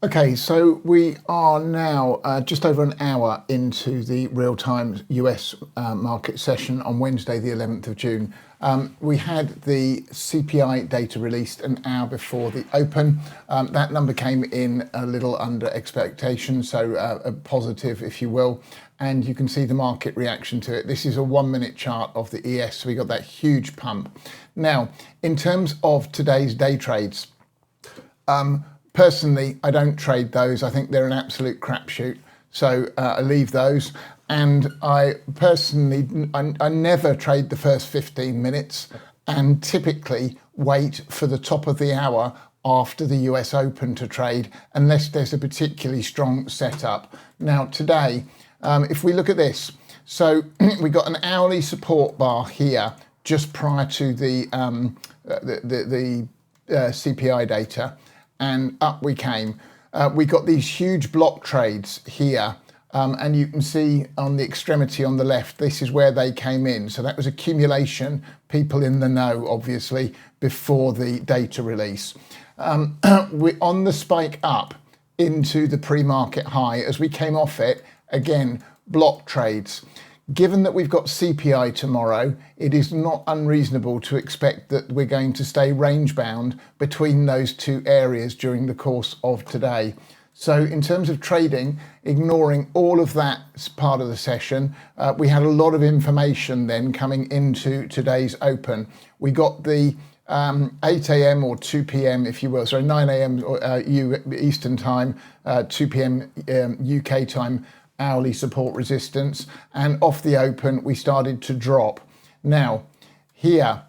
Okay, so we are now just over an hour into the real-time US market session on Wednesday, the 11th of June. We had the CPI data released an hour before the open. That number came in a little under expectation, so a positive, if you will. And you can see the market reaction to it. This is a 1 minute chart of the ES, so we got that huge pump. Now, in terms of today's day trades, personally, I don't trade those. I think they're an absolute crapshoot. So I leave those. And I personally, I never trade the first 15 minutes and typically wait for the top of the hour after the US Open to trade, unless there's a particularly strong setup. Now today, if we look at this, so we got an hourly support bar here just prior to the CPI data. And up we came. We got these huge block trades here, and you can see on the extremity on the left, this is where they came in. So that was accumulation, people in the know, obviously, before the data release. We're on the spike up into the pre-market high. As we came off it, again, block trades. Given that we've got CPI tomorrow, it is not unreasonable to expect that we're going to stay range bound between those two areas during the course of today. So in terms of trading, ignoring all of that part of the session, we had a lot of information then coming into today's open. We got the 8 a.m. or 2 p.m. if you will, sorry, 9 a.m. Eastern time, 2 p.m. UK time, hourly support resistance, and off the open we started to drop. Now here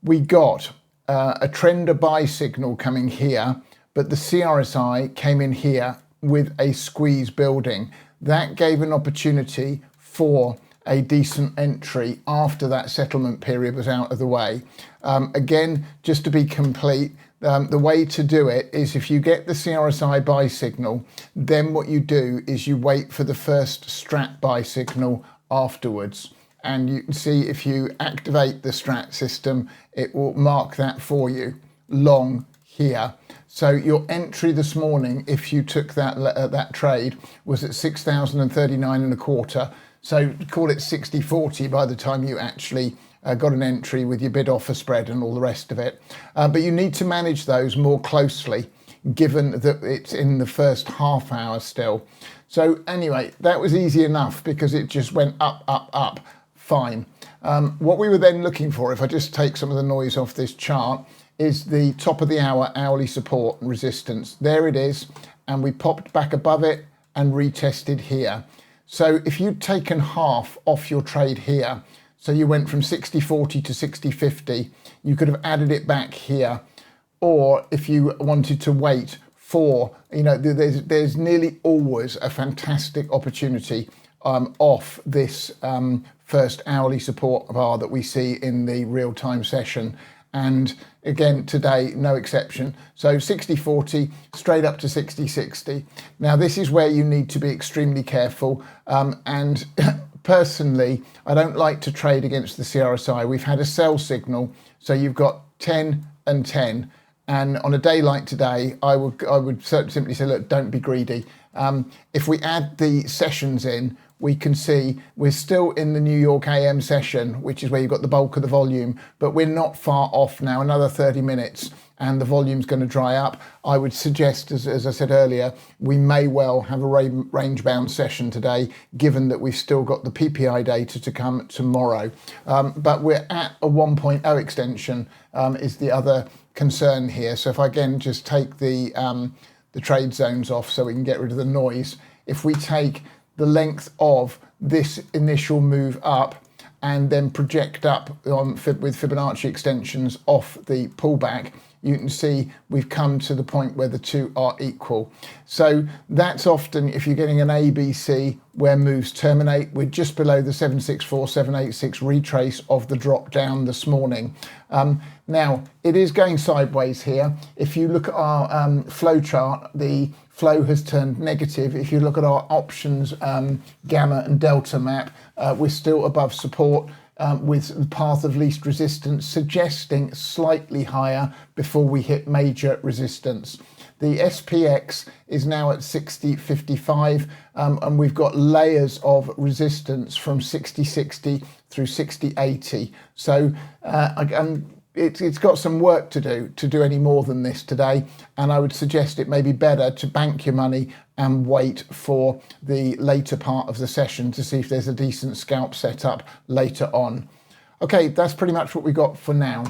we got a trend buy signal coming here, but the CRSI came in here with a squeeze building. That gave an opportunity for a decent entry after that settlement period was out of the way. Again, just to be complete, the way to do it is if you get the CRSI buy signal, then what you do is you wait for the first strat buy signal afterwards. And you can see if you activate the strat system, it will mark that for you, long here. So your entry this morning, if you took that trade, was at 6,039 and a quarter. So call it 60-40 by the time you actually got an entry with your bid offer spread and all the rest of it. But you need to manage those more closely, given that it's in the first half hour still. So anyway, that was easy enough because it just went up, up, up, fine. What we were then looking for, if I just take some of the noise off this chart, is the top of the hour hourly support and resistance. There it is, and we popped back above it and retested here. So if you'd taken half off your trade here, so you went from 60-40 to 60-50, you could have added it back here. Or if you wanted to wait for, there's nearly always a fantastic opportunity off this first hourly support bar that we see in the real-time session. And again, today, no exception. So 60-40, straight up to 60-60. Now, this is where you need to be extremely careful. And personally, I don't like to trade against the CRSI. We've had a sell signal. So you've got 10 and 10. And on a day like today, I would simply say, look, don't be greedy. If we add the sessions in, we can see we're still in the New York AM session, which is where you've got the bulk of the volume, but we're not far off now, another 30 minutes, and the volume's going to dry up. I would suggest, as I said earlier, we may well have a range-bound session today, given that we've still got the PPI data to come tomorrow. But we're at a 1.0 extension is the other concern here. So if I again just take the trade zones off so we can get rid of the noise, if we take the length of this initial move up and then project up with Fibonacci extensions off the pullback, you can see we've come to the point where the two are equal. So that's often, if you're getting an ABC where moves terminate, we're just below the 764, 786 retrace of the drop down this morning. Now, it is going sideways here. If you look at our flow chart, the flow has turned negative. If you look at our options gamma and delta map, we're still above support with the path of least resistance suggesting slightly higher before we hit major resistance. The SPX is now at 60.55, and we've got layers of resistance from 60.60 through 60.80. So it's got some work to do any more than this today, and I would suggest it may be better to bank your money and wait for the later part of the session to see if there's a decent scalp setup later on. Okay, that's pretty much what we got for now.